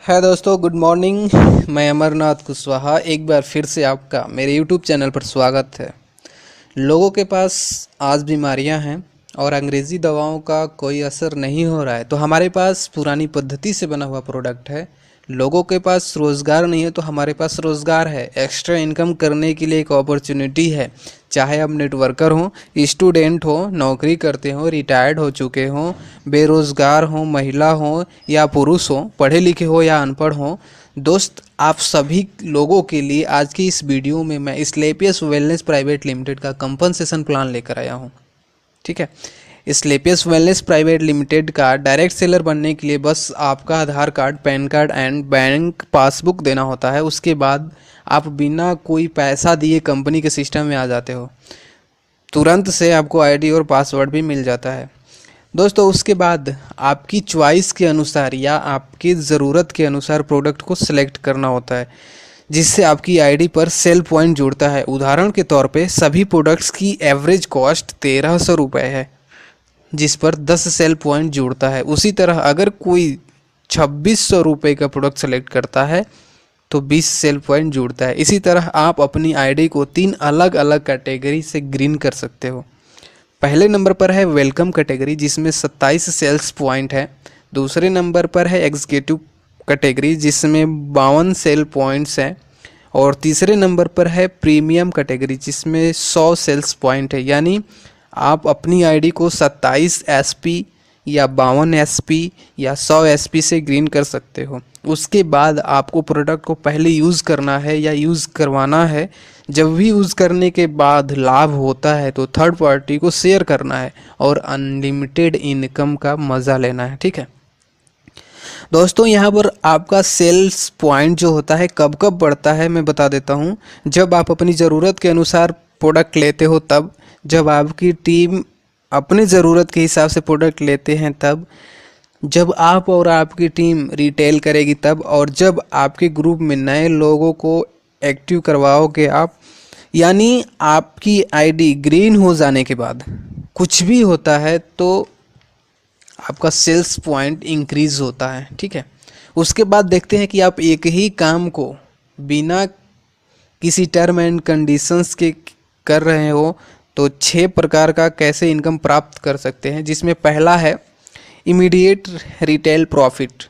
है दोस्तों, good morning. मैं अमरनाथ कुशवाहा एक बार फिर से आपका मेरे यूट्यूब चैनल पर स्वागत है। लोगों के पास आज बीमारियां हैं और अंग्रेज़ी दवाओं का कोई असर नहीं हो रहा है, तो हमारे पास पुरानी पद्धति से बना हुआ प्रोडक्ट है। लोगों के पास रोज़गार नहीं है तो हमारे पास रोज़गार है। एक्स्ट्रा इनकम करने के लिए एक अपॉर्चुनिटी है। चाहे आप नेटवर्कर हो, स्टूडेंट हो, नौकरी करते हो, रिटायर्ड हो चुके हो, बेरोज़गार हो, महिला हो या पुरुष हो, पढ़े लिखे हो या अनपढ़ हो, दोस्त आप सभी लोगों के लिए आज की इस वीडियो में मैं स्लेपियस वेलनेस प्राइवेट लिमिटेड का कंपनसेशन प्लान लेकर आया हूँ। ठीक है, स्लेपियस वेलनेस प्राइवेट लिमिटेड का डायरेक्ट सेलर बनने के लिए बस आपका Aadhaar card, PAN card and bank passbook देना होता है। उसके बाद आप बिना कोई पैसा दिए कंपनी के सिस्टम में आ जाते हो। तुरंत से आपको आईडी और पासवर्ड भी मिल जाता है। दोस्तों, उसके बाद आपकी चॉइस के अनुसार या आपकी ज़रूरत के अनुसार प्रोडक्ट को सिलेक्ट करना होता है, जिससे आपकी आईडी पर सेल पॉइंट जुड़ता है। उदाहरण के तौर पे सभी प्रोडक्ट्स की एवरेज कॉस्ट 1300 रुपये है, जिस पर 10 सेल पॉइंट जुड़ता है। उसी तरह अगर कोई 2600 रुपये का प्रोडक्ट सेलेक्ट करता है तो 20 सेल पॉइंट जुड़ता है। इसी तरह आप अपनी आईडी को 3 अलग अलग कैटेगरी से ग्रीन कर सकते हो। पहले नंबर पर है वेलकम कैटेगरी, जिसमें 27 सेल्स पॉइंट है। दूसरे नंबर पर है एग्जीक्यूटिव कैटेगरी, जिसमें 52 सेल पॉइंट्स हैं। और तीसरे नंबर पर है प्रीमियम कैटेगरी, जिसमें 100 सेल्स पॉइंट है। यानी आप अपनी आईडी को 27 एसपी या 52 एसपी या 100 एसपी से ग्रीन कर सकते हो। उसके बाद आपको प्रोडक्ट को पहले यूज़ करना है या यूज़ करवाना है। जब भी यूज़ करने के बाद लाभ होता है तो थर्ड पार्टी को शेयर करना है और अनलिमिटेड इनकम का मज़ा लेना है। ठीक है दोस्तों, यहाँ पर आपका सेल्स पॉइंट जो होता है कब कब बढ़ता है मैं बता देता हूँ। जब आप अपनी ज़रूरत के अनुसार प्रोडक्ट लेते हो तब, जब आपकी टीम अपनी ज़रूरत के हिसाब से प्रोडक्ट लेते हैं तब, जब आप और आपकी टीम रिटेल करेगी तब, और जब आपके ग्रुप में नए लोगों को एक्टिव करवाओगे आप। यानी आपकी आईडी ग्रीन हो जाने के बाद कुछ भी होता है तो आपका सेल्स पॉइंट इंक्रीज होता है। ठीक है, उसके बाद देखते हैं कि आप एक ही काम को बिना किसी टर्म एंड कंडीशंस के कर रहे हो तो 6 प्रकार का कैसे इनकम प्राप्त कर सकते हैं। जिसमें पहला है इमीडिएट रिटेल प्रॉफिट,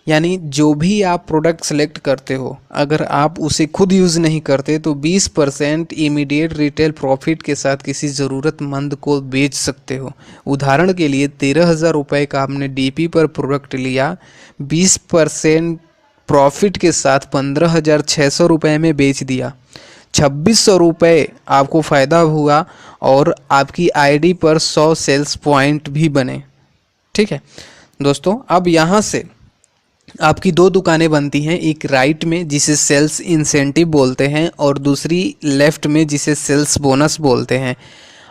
यानी जो भी आप प्रोडक्ट सेलेक्ट करते हो अगर आप उसे खुद यूज़ नहीं करते तो 20% इमीडिएट रिटेल प्रॉफिट के साथ किसी ज़रूरतमंद को बेच सकते हो। उदाहरण के लिए 13,000 रुपये का आपने डीपी पर प्रोडक्ट लिया, 20% प्रॉफिट के साथ 15,600 रुपये में बेच दिया, 2600 रुपये आपको फ़ायदा हुआ और आपकी आईडी पर 100 सेल्स पॉइंट भी बने। ठीक है दोस्तों, अब यहाँ से आपकी 2 दुकानें बनती हैं, एक राइट में जिसे सेल्स इंसेंटिव बोलते हैं और दूसरी लेफ़्ट में जिसे सेल्स बोनस बोलते हैं।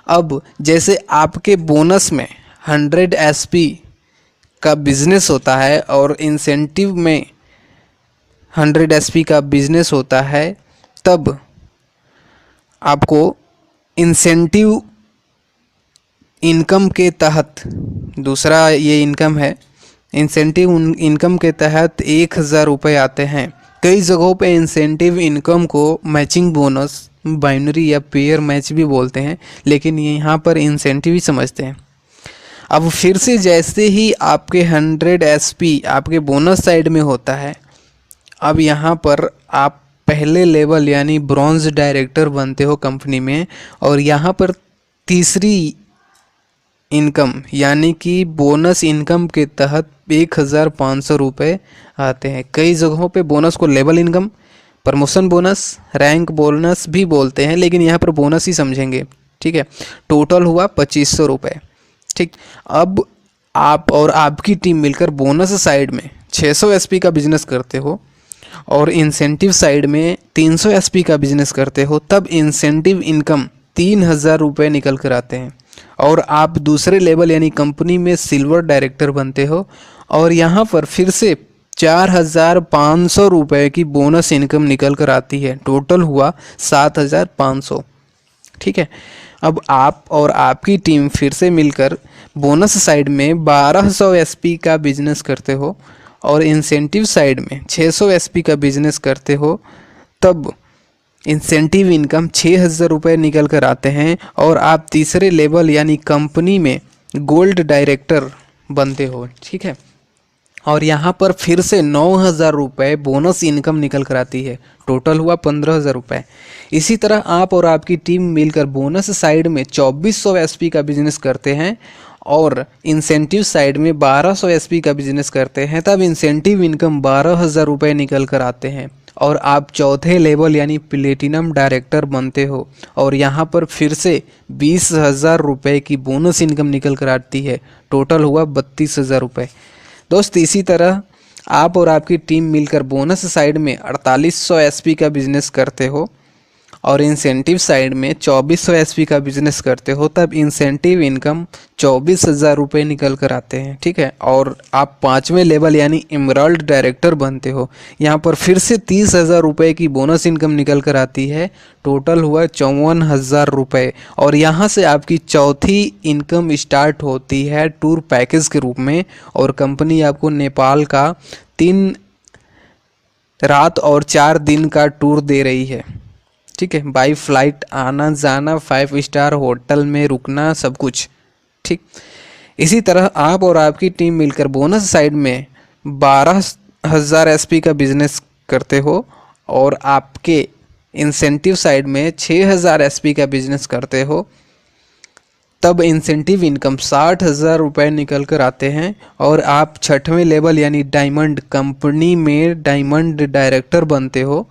अब जैसे आपके बोनस में 100 एसपी का बिजनेस होता है और इंसेंटिव में 100 एसपी का बिजनेस होता है, तब आपको इंसेंटिव इनकम के तहत, दूसरा ये इनकम है, इंसेंटिव इनकम के तहत 1,000 रुपये आते हैं। कई जगहों पे इंसेंटिव इनकम को मैचिंग बोनस, बाइनरी या पेयर मैच भी बोलते हैं, लेकिन यहाँ पर इंसेंटिव ही समझते हैं। अब फिर से जैसे ही आपके 100 एसपी आपके बोनस साइड में होता है, अब यहाँ पर आप पहले लेवल यानी ब्रॉन्ज डायरेक्टर बनते हो कंपनी में, और यहाँ पर तीसरी इनकम यानी कि बोनस इनकम के तहत 1,500 रुपये आते हैं। कई जगहों पे बोनस को level income, promotion bonus, rank bonus भी बोलते हैं, लेकिन यहाँ पर बोनस ही समझेंगे। ठीक है, टोटल हुआ 2,500 रुपये। ठीक, अब आप और आपकी टीम मिलकर बोनस साइड में 600 एसपी का बिजनेस करते हो और इंसेंटिव साइड में 300 एसपी का बिजनेस करते हो, तब इंसेंटिव इनकम 3,000 रुपये निकल कर आते हैं और आप दूसरे लेवल यानी कंपनी में सिल्वर डायरेक्टर बनते हो और यहाँ पर फिर से 4,500 रुपये की बोनस इनकम निकल कर आती है। टोटल हुआ 7,500। ठीक है, अब आप और आपकी टीम फिर से मिलकर बोनस साइड में 1,200 एसपी का बिजनेस करते हो और इंसेंटिव साइड में 600 एसपी का बिजनेस करते हो तब इंसेंटिव इनकम 6,000 रुपये निकल कर आते हैं और आप तीसरे लेवल यानी कंपनी में गोल्ड डायरेक्टर बनते हो। ठीक है, और यहाँ पर फिर से 9,000 रुपये बोनस इनकम निकल कर आती है। टोटल हुआ 15,000 रुपये। इसी तरह आप और आपकी टीम मिलकर बोनस साइड में 2400 एसपी का बिजनेस करते हैं और इंसेंटिव साइड में 1200 एसपी का बिजनेस करते हैं, तब इंसेंटिव इनकम 12,000 रुपये निकल कर आते हैं और आप चौथे लेवल यानी प्लेटिनम डायरेक्टर बनते हो और यहाँ पर फिर से 20,000 रुपये की बोनस इनकम निकल कर आती है। टोटल हुआ 32,000 रुपये। दोस्त, इसी तरह आप और आपकी टीम मिलकर बोनस साइड में 4800 एसपी का बिजनेस करते हो और इंसेंटिव साइड में 2400 एसपी का बिजनेस करते हो, तब इंसेंटिव इनकम 24,000 रुपये निकल कर आते हैं। ठीक है, और आप 5वें लेवल यानी एमराल्ड डायरेक्टर बनते हो। यहाँ पर फिर से 30,000 रुपये की बोनस इनकम निकल कर आती है। टोटल हुआ 54,000 रुपये और यहाँ से आपकी चौथी इनकम स्टार्ट होती है टूर पैकेज के रूप में और कंपनी आपको नेपाल का 3 रात और 4 दिन का टूर दे रही है। ठीक है, बाई फ्लाइट आना जाना, 5 स्टार होटल में रुकना, सब कुछ। ठीक, इसी तरह आप और आपकी टीम मिलकर बोनस साइड में 12,000 एसपी का बिजनेस करते हो और आपके इंसेंटिव साइड में 6,000 एसपी का बिजनेस करते हो, तब इंसेंटिव इनकम 60,000 रुपये निकल कर आते हैं और आप 6वें लेवल यानी डायमंड कंपनी में डायमंड डायरेक्टर बनते हो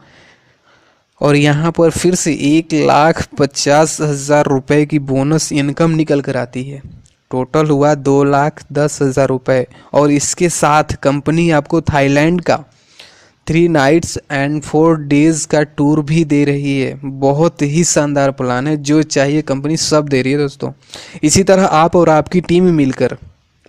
और यहाँ पर फिर से 1,50,000 रुपये की बोनस इनकम निकल कर आती है। टोटल हुआ 2,10,000 रुपये और इसके साथ कंपनी आपको थाईलैंड का 3 नाइट्स एंड 4 डेज़ का टूर भी दे रही है। बहुत ही शानदार प्लान है, जो चाहिए कंपनी सब दे रही है दोस्तों। इसी तरह आप और आपकी टीम मिलकर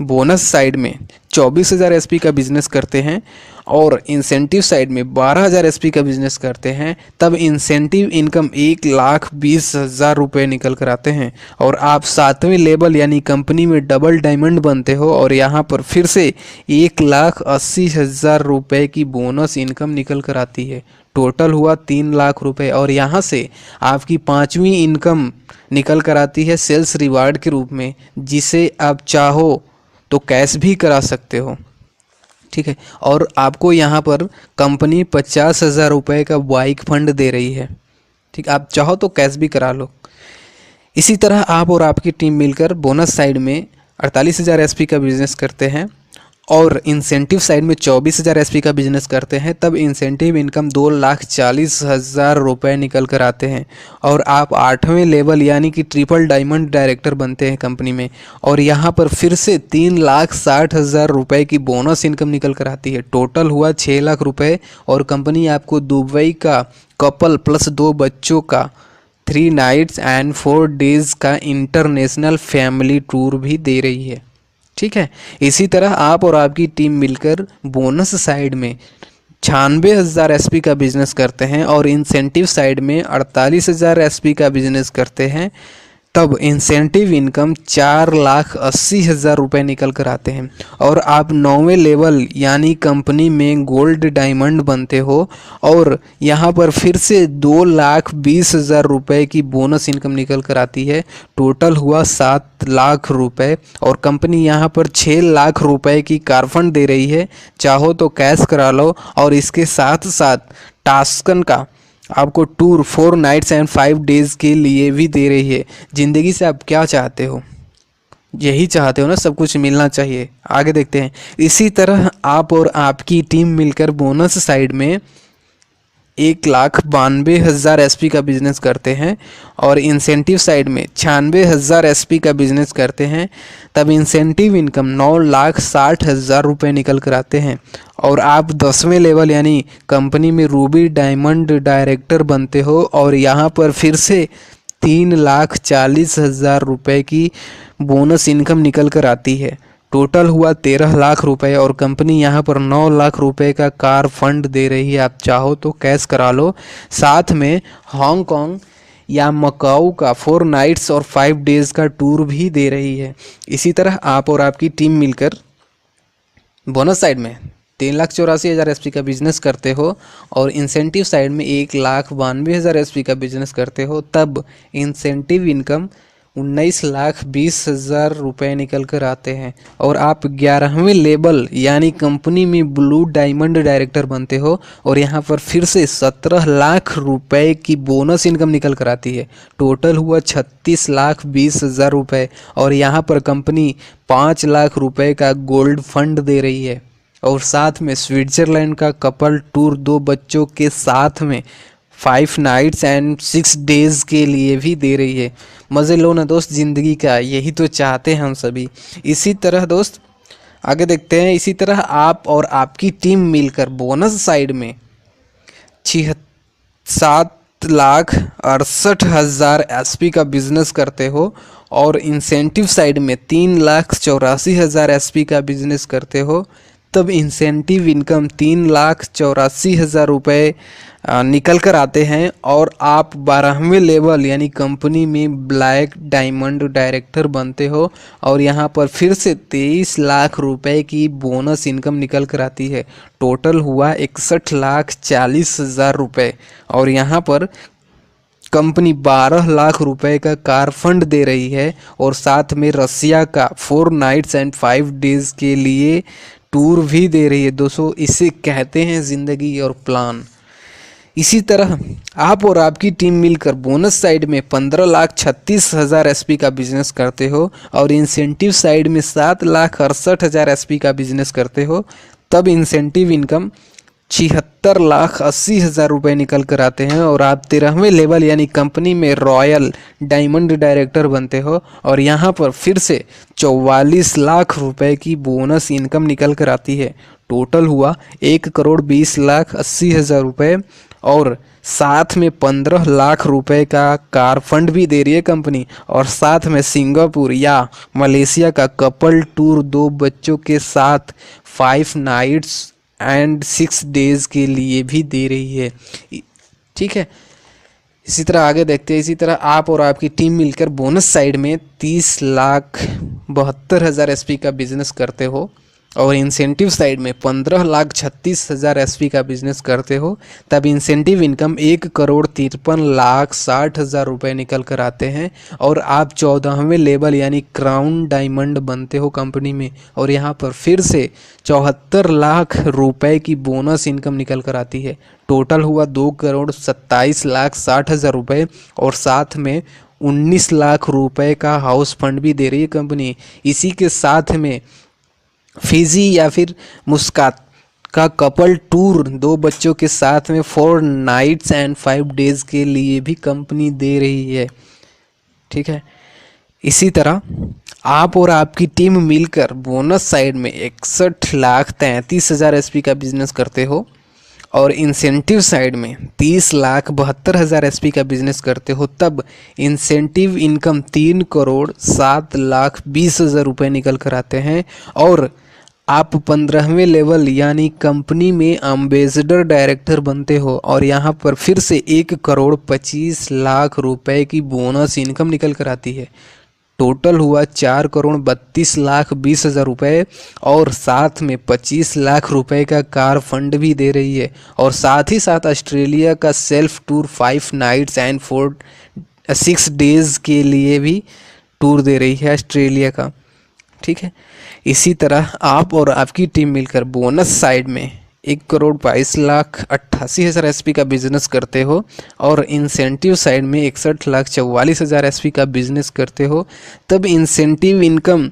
बोनस साइड में 24,000 एसपी का बिजनेस करते हैं और इंसेंटिव साइड में 12,000 एसपी का बिजनेस करते हैं, तब इंसेंटिव इनकम 1,20,000 रुपये निकल कर आते हैं और आप 7वें लेवल यानी कंपनी में डबल डायमंड बनते हो और यहाँ पर फिर से 1,80,000 रुपये की बोनस इनकम निकल कर आती है। टोटल हुआ 3 लाख रुपये और यहाँ से आपकी 5वीं इनकम निकल कर आती है सेल्स रिवार्ड के रूप में, जिसे आप चाहो तो कैश भी करा सकते हो। ठीक है, और आपको यहाँ पर कंपनी 50,000 रुपये का बाइक फंड दे रही है। ठीक, आप चाहो तो कैश भी करा लो। इसी तरह आप और आपकी टीम मिलकर बोनस साइड में 48,000 एसपी का बिजनेस करते हैं और इंसेंटिव साइड में 24,000 एसपी का बिजनेस करते हैं, तब इंसेंटिव इनकम 2,40,000 रुपये निकल कर आते हैं और आप 8वें लेवल यानी कि ट्रिपल डायमंड डायरेक्टर बनते हैं कंपनी में और यहाँ पर फिर से 3,60,000 रुपये की बोनस इनकम निकल कर आती है। टोटल हुआ 6 लाख रुपये और कंपनी आपको दुबई का कपल प्लस 2 बच्चों का 3 नाइट्स एंड 4 डेज़ का इंटरनेशनल फैमिली टूर भी दे रही है। ठीक है, इसी तरह आप और आपकी टीम मिलकर बोनस साइड में 96,000 एसपी का बिजनेस करते हैं और इंसेंटिव साइड में 48,000 एसपी का बिजनेस करते हैं, तब इंसेंटिव इनकम 4,80,000 रुपये निकल कर आते हैं और आप 9वें लेवल यानी कंपनी में गोल्ड डायमंड बनते हो और यहाँ पर फिर से 2,20,000 रुपये की बोनस इनकम निकल कर आती है। टोटल हुआ 7 लाख रुपये और कंपनी यहाँ पर 6 लाख रुपये की कार फंड दे रही है। चाहो तो कैश करा लो और इसके साथ साथ टास्कन का आपको टूर 4 नाइट्स एंड 5 डेज़ के लिए भी दे रही है। ज़िंदगी से आप क्या चाहते हो? यही चाहते हो ना, सब कुछ मिलना चाहिए। आगे देखते हैं। इसी तरह आप और आपकी टीम मिलकर बोनस साइड में 1,92,000 एसपी का बिजनेस करते हैं और इंसेंटिव साइड में 96,000 एसपी का बिजनेस करते हैं, तब इंसेंटिव इनकम 9,60,000 रुपये निकल कर आते हैं और आप 10वें लेवल यानी कंपनी में रूबी डायमंड डायरेक्टर बनते हो और यहाँ पर फिर से 3,40,000 रुपये की बोनस इनकम निकल कर आती है। टोटल हुआ 13 लाख रुपए और कंपनी यहाँ पर 9 लाख रुपए का कार फंड दे रही है। आप चाहो तो कैश करा लो। साथ में हांगकांग या मकाऊ का 4 नाइट्स और 5 डेज़ का टूर भी दे रही है। इसी तरह आप और आपकी टीम मिलकर बोनस साइड में 3,84,000 एसपी का बिजनेस करते हो और इंसेंटिव साइड में 1,92,000 एसपी का बिजनेस करते हो, तब इंसेंटिव इनकम 19,20,000 रुपये निकल कर आते हैं और आप 11वें लेवल यानी कंपनी में ब्लू डायमंड डायरेक्टर बनते हो और यहाँ पर फिर से 17 लाख रुपए की बोनस इनकम निकल कर आती है। टोटल हुआ 36,20,000 रुपये और यहाँ पर कंपनी 5 लाख रुपए का गोल्ड फंड दे रही है और साथ में स्विट्जरलैंड का कपल टूर 2 बच्चों के साथ में 5 नाइट्स एंड 6 डेज के लिए भी दे रही है। मज़े लो ना दोस्त ज़िंदगी का, यही तो चाहते हैं हम सभी। इसी तरह दोस्त आगे देखते हैं। इसी तरह आप और आपकी टीम मिलकर बोनस साइड में 7,68,000 एसपी का बिजनेस करते हो और इंसेंटिव साइड में 3,84,000 एसपी का बिजनेस करते हो, तब इंसेंटिव इनकम 3,84,000 रुपये निकल कर आते हैं और आप 12वें लेवल यानी कंपनी में ब्लैक डायमंड डायरेक्टर बनते हो और यहाँ पर फिर से 23 लाख रुपए की बोनस इनकम निकल कर आती है। टोटल हुआ 61,40,000 रुपये और यहाँ पर कंपनी 12 लाख रुपए का कार फंड दे रही है और साथ में रसिया का 4 नाइट्स एंड 5 डेज के लिए टूर भी दे रही है। दोस्तों इसे कहते हैं ज़िंदगी और प्लान। इसी तरह आप और आपकी टीम मिलकर बोनस साइड में 15,36,000 एसपी का बिजनेस करते हो और इंसेंटिव साइड में 7,68,000 एसपी का बिजनेस करते हो, तब इंसेंटिव इनकम 76,80,000 रुपये निकल कर आते हैं और आप 13वें लेवल यानी कंपनी में रॉयल डायमंड डायरेक्टर बनते हो और यहाँ पर फिर से 44 लाख रुपए की बोनस इनकम निकल कर आती है। टोटल हुआ 1,20,80,000 रुपये और साथ में 15 लाख रुपए का कार फंड भी दे रही है कंपनी और साथ में सिंगापुर या मलेशिया का कपल टूर 2 बच्चों के साथ 5 नाइट्स एंड 6 डेज के लिए भी दे रही है। ठीक है, इसी तरह आगे देखते हैं। इसी तरह आप और आपकी टीम मिलकर बोनस साइड में 30,72,000 एसपी का बिजनेस करते हो और इंसेंटिव साइड में 15,36,000 एसपी का बिजनेस करते हो, तब इंसेंटिव इनकम 1,53,60,000 रुपये निकल कर आते हैं और आप 14वें लेवल यानी क्राउन डायमंड बनते हो कंपनी में और यहाँ पर फिर से 74 लाख रुपए की बोनस इनकम निकल कर आती है। टोटल हुआ 2,27,60,000 रुपये और साथ में 19 लाख रुपए का हाउस फंड भी दे रही है कंपनी। इसी के साथ में फिजी या फिर मुस्कात का कपल टूर 2 बच्चों के साथ में 4 नाइट्स एंड 5 डेज के लिए भी कंपनी दे रही है। ठीक है, इसी तरह आप और आपकी टीम मिलकर बोनस साइड में 61,33,000 एसपी का बिजनेस करते हो और इंसेंटिव साइड में 30,72,000 एसपी का बिजनेस करते हो, तब इंसेंटिव इनकम 3,07,20,000 रुपये निकल कर आते हैं और आप 15वें लेवल यानी कंपनी में एम्बेसडर डायरेक्टर बनते हो और यहाँ पर फिर से 1,25,00,000 रुपए की बोनस इनकम निकल कर आती है। टोटल हुआ 4,32,20,000 रुपये और साथ में 25 लाख रुपए का कार फंड भी दे रही है और साथ ही साथ ऑस्ट्रेलिया का self tour 5 nights and 6 days के लिए भी टूर दे रही है ऑस्ट्रेलिया का। ठीक है, इसी तरह आप और आपकी टीम मिलकर बोनस साइड में 1,22,88,000 एसपी का बिजनेस करते हो और इंसेंटिव साइड में 61,44,000 एसपी का बिजनेस करते हो, तब इंसेंटिव इनकम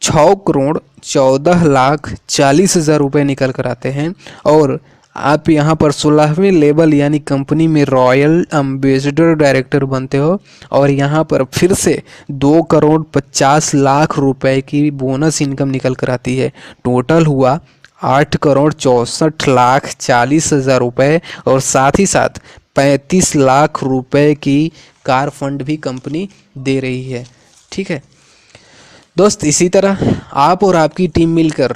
6,14,40,000 रुपये निकल कर आते हैं और आप यहाँ पर 16वें लेवल यानी कंपनी में रॉयल एम्बेसडर डायरेक्टर बनते हो और यहाँ पर फिर से 2,50,00,000 रुपए की बोनस इनकम निकल कर आती है। टोटल हुआ 8,64,40,000 रुपये और साथ ही साथ 35 लाख रुपए की कार फंड भी कंपनी दे रही है। ठीक है दोस्त, इसी तरह आप और आपकी टीम मिलकर,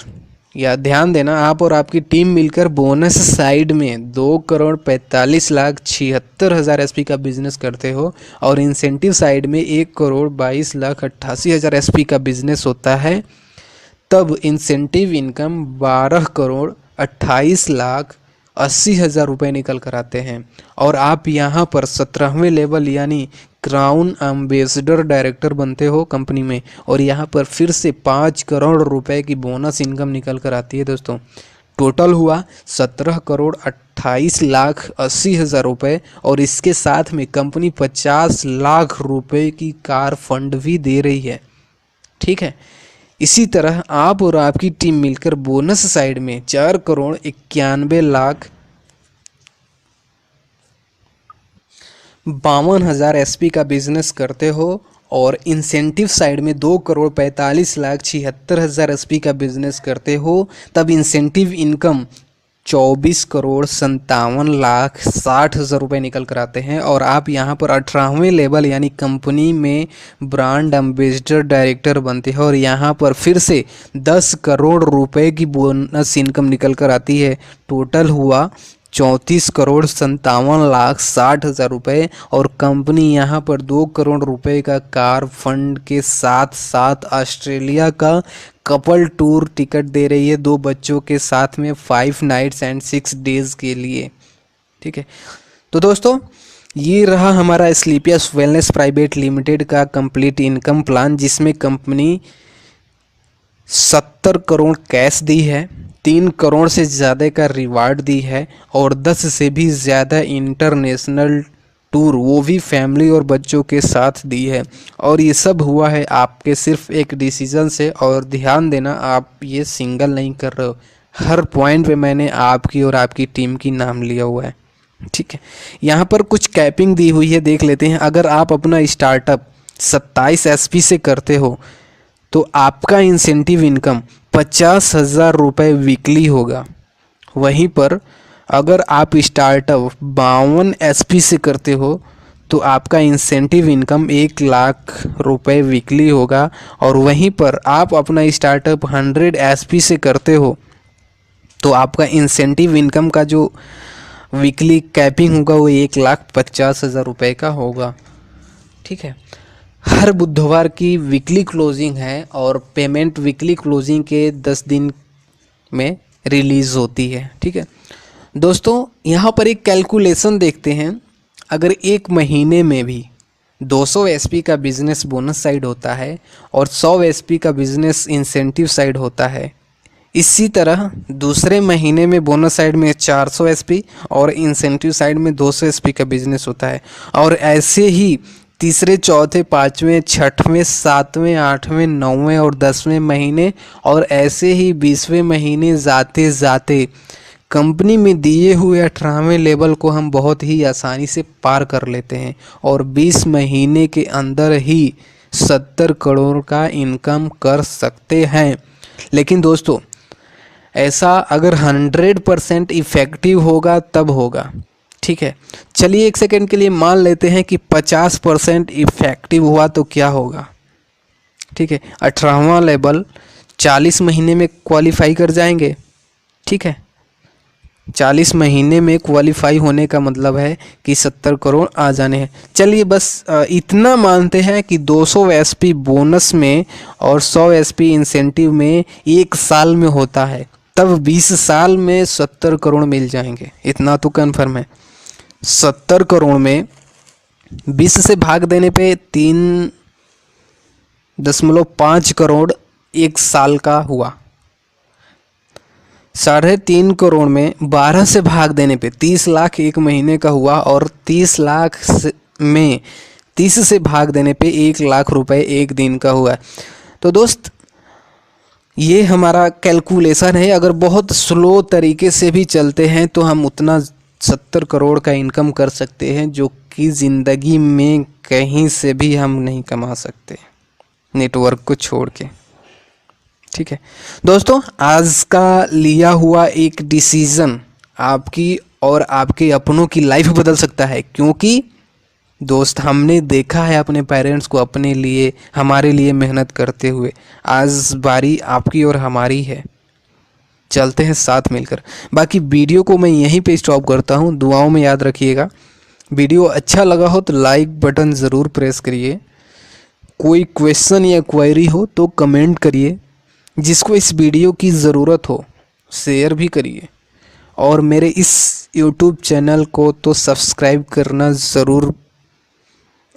या ध्यान देना, आप और आपकी टीम मिलकर बोनस साइड में 2,45,76,000 एसपी का बिजनेस करते हो और इंसेंटिव साइड में 1,22,88,000 एसपी का बिजनेस होता है, तब इंसेंटिव इनकम 12,00,00,000 28,80,000 रुपये निकल कर आते हैं। और आप यहाँ पर 17वें लेवल यानी क्राउन एम्बेसडर डायरेक्टर बनते हो कंपनी में, और यहाँ पर फिर से 5 करोड़ रुपए की बोनस इनकम निकल कर आती है दोस्तों। टोटल हुआ 17,28,80,000 रुपये, और इसके साथ में कंपनी 50 लाख रुपए की कार फंड भी दे रही है। ठीक है, इसी तरह आप और आपकी टीम मिलकर बोनस साइड में 4,91,52,000 एसपी का बिजनेस करते हो, और इंसेंटिव साइड में 2,45,76,000 एसपी का बिजनेस करते हो, तब इंसेंटिव इनकम 24,57,60,000 रुपये निकल कर आते हैं। और आप यहाँ पर 18वें लेवल यानी कंपनी में ब्रांड एम्बेसडर डायरेक्टर बनते हैं, और यहाँ पर फिर से 10 करोड़ रुपए की बोनस इनकम निकल कर आती है। टोटल हुआ 34,57,60,000 रुपये, और कंपनी यहाँ पर 2 करोड़ रुपए का कार फंड के साथ साथ ऑस्ट्रेलिया का कपल टूर टिकट दे रही है 2 बच्चों के साथ में 5 नाइट्स एंड 6 डेज के लिए। ठीक है, तो दोस्तों ये रहा हमारा स्लीपियस वेलनेस प्राइवेट लिमिटेड का कंप्लीट इनकम प्लान, जिसमें कंपनी 70 करोड़ कैश दी है, 3 करोड़ से ज़्यादा का रिवार्ड दी है, और 10 से भी ज़्यादा इंटरनेशनल टूर वो भी फैमिली और बच्चों के साथ दी है। और ये सब हुआ है आपके सिर्फ एक डिसीजन से। और ध्यान देना, आप ये सिंगल नहीं कर रहे हो, हर पॉइंट पे मैंने आपकी और आपकी टीम की नाम लिया हुआ है। ठीक है, यहाँ पर कुछ कैपिंग दी हुई है, देख लेते हैं। अगर आप अपना स्टार्टअप 27 एसपी से करते हो तो आपका इंसेंटिव इनकम 50,000 रुपये वीकली होगा। वहीं पर अगर आप स्टार्टअप 52 एसपी से करते हो तो आपका इंसेंटिव इनकम 1 लाख रुपए वीकली होगा। और वहीं पर आप अपना स्टार्टअप 100 एसपी से करते हो तो आपका इंसेंटिव इनकम का जो वीकली कैपिंग होगा वो 1,50,000 रुपये का होगा। ठीक है, हर बुधवार की वीकली क्लोजिंग है, और पेमेंट वीकली क्लोजिंग के 10 दिन में रिलीज़ होती है। ठीक है दोस्तों, यहाँ पर एक कैलकुलेशन देखते हैं। अगर एक महीने में भी 200 एसपी का बिजनेस बोनस साइड होता है और 100 एसपी का बिजनेस इंसेंटिव साइड होता है, इसी तरह दूसरे महीने में बोनस साइड में 400 एसपी और इंसेंटिव साइड में 200 एसपी का बिजनेस होता है। और ऐसे ही तीसरे, चौथे, पाँचवें, छठवें, सातवें, आठवें, नौवें और 10वें महीने, और ऐसे ही 20वें महीने जाते जाते कंपनी में दिए हुए 18वें लेवल को हम बहुत ही आसानी से पार कर लेते हैं, और 20 महीने के अंदर ही 70 करोड़ का इनकम कर सकते हैं। लेकिन दोस्तों, ऐसा अगर 100% इफ़ेक्टिव होगा तब होगा। ठीक है, चलिए एक सेकंड के लिए मान लेते हैं कि 50% इफ़ेक्टिव हुआ तो क्या होगा। ठीक है, 18वां लेवल 40 महीने में क्वालिफाई कर जाएंगे। ठीक है, 40 महीने में क्वालिफाई होने का मतलब है कि 70 करोड़ आ जाने हैं। चलिए बस इतना मानते हैं कि 200 एसपी बोनस में और 100 एसपी इंसेंटिव में 1 साल में होता है, तब 20 साल में 70 करोड़ मिल जाएंगे। इतना तो कन्फर्म है। 70 करोड़ में 20 से भाग देने पे 3.5 करोड़ 1 साल का हुआ। 3.5 करोड़ में 12 से भाग देने पे 30 लाख 1 महीने का हुआ, और 30 लाख में 30 से भाग देने पे 1 लाख रुपए 1 दिन का हुआ। तो दोस्त, ये हमारा कैलकुलेशन है। अगर बहुत स्लो तरीके से भी चलते हैं तो हम उतना 70 करोड़ का इनकम कर सकते हैं, जो कि ज़िंदगी में कहीं से भी हम नहीं कमा सकते, नेटवर्क को छोड़ के। ठीक है दोस्तों, आज का लिया हुआ एक डिसीज़न आपकी और आपके अपनों की लाइफ बदल सकता है, क्योंकि दोस्त हमने देखा है अपने पेरेंट्स को अपने लिए, हमारे लिए मेहनत करते हुए। आज बारी आपकी और हमारी है, चलते हैं साथ मिलकर। बाकी वीडियो को मैं यहीं पे स्टॉप करता हूँ, दुआओं में याद रखिएगा। वीडियो अच्छा लगा हो तो लाइक बटन ज़रूर प्रेस करिए। कोई क्वेश्चन या क्वेरी हो तो कमेंट करिए। जिसको इस वीडियो की ज़रूरत हो शेयर भी करिए। और मेरे इस यूट्यूब चैनल को तो सब्सक्राइब करना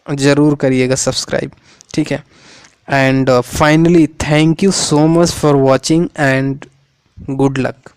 ज़रूर करिएगा सब्सक्राइब, ठीक है। And finally thank you so much for watching and good luck.